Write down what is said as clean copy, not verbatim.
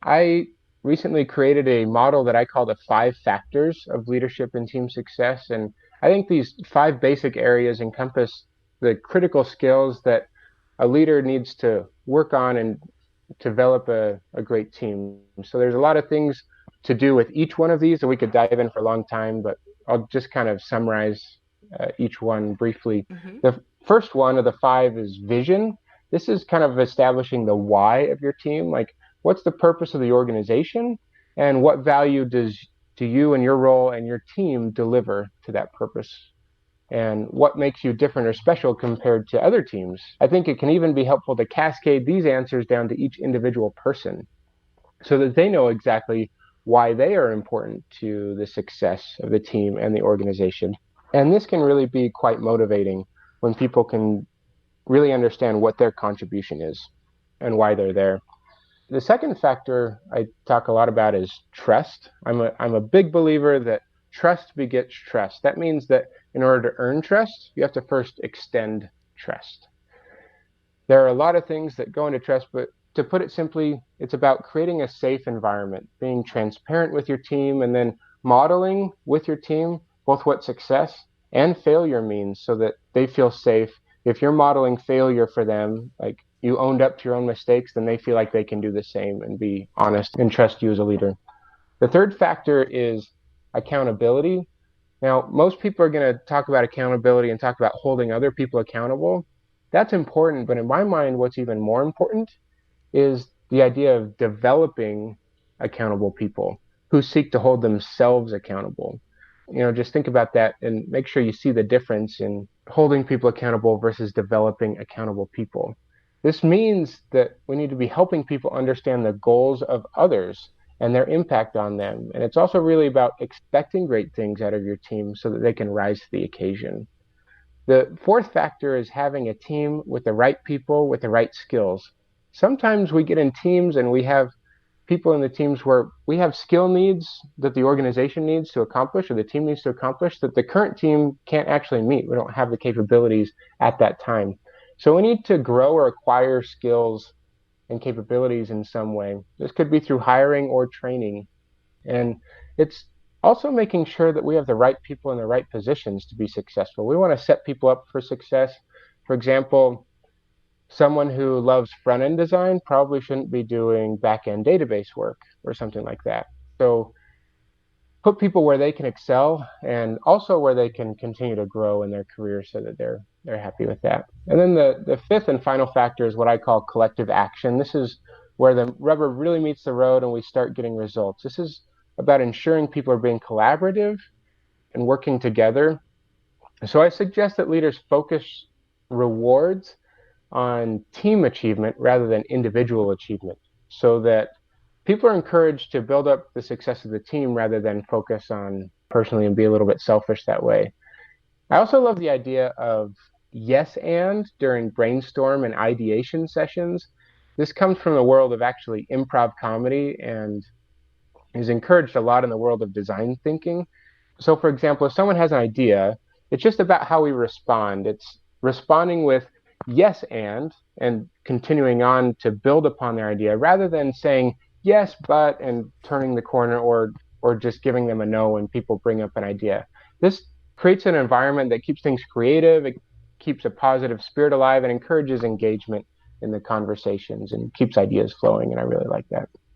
I recently created a model that I call the five factors of leadership and team success. And I think these five basic areas encompass the critical skills that a leader needs to work on and develop a great team. So there's a lot of things to do with each one of these, and we could dive in for a long time, but I'll just kind of summarize each one briefly. Hmm. The first one of the five is vision. This is kind of establishing the why of your team. Like, what's the purpose of the organization, and what value do you and your role and your team deliver to that purpose? And what makes you different or special compared to other teams? I think it can even be helpful to cascade these answers down to each individual person so that they know exactly why they are important to the success of the team and the organization. And this can really be quite motivating when people can really understand what their contribution is and why they're there. The second factor I talk a lot about is trust. I'm a big believer that trust begets trust. That means that in order to earn trust, you have to first extend trust. There are a lot of things that go into trust, but to put it simply, it's about creating a safe environment, being transparent with your team, and then modeling with your team both what success and failure means so that they feel safe. If you're modeling failure for them, like you owned up to your own mistakes, then they feel like they can do the same and be honest and trust you as a leader. The third factor is accountability. Now, most people are going to talk about accountability and talk about holding other people accountable. That's important, but in my mind, what's even more important is the idea of developing accountable people who seek to hold themselves accountable. Just think about that and make sure you see the difference in holding people accountable versus developing accountable people. This means that we need to be helping people understand the goals of others and their impact on them. And it's also really about expecting great things out of your team so that they can rise to the occasion. The fourth factor is having a team with the right people with the right skills. Sometimes we get in teams and we have people in the teams where we have skill needs that the organization needs to accomplish or the team needs to accomplish that the current team can't actually meet. We don't have the capabilities at that time. So we need to grow or acquire skills and capabilities in some way. This could be through hiring or training. And it's also making sure that we have the right people in the right positions to be successful. We want to set people up for success. For example, someone who loves front end design probably shouldn't be doing back end database work or something like that. So put people where they can excel and also where they can continue to grow in their career so that they're happy with that. And then the fifth and final factor is what I call collective action. This is where the rubber really meets the road and we start getting results. This is about ensuring people are being collaborative and working together. So I suggest that leaders focus rewards on team achievement rather than individual achievement so that people are encouraged to build up the success of the team rather than focus on personally and be a little bit selfish that way. I also love the idea of yes and during brainstorm and ideation sessions. This comes from the world of actually improv comedy and is encouraged a lot in the world of design thinking. So, for example, if someone has an idea, it's just about how we respond. It's responding with yes and continuing on to build upon their idea rather than saying yes but and turning the corner or just giving them a no when people bring up an idea. This creates an environment that keeps things creative, it keeps a positive spirit alive and encourages engagement in the conversations and keeps ideas flowing and I really like that.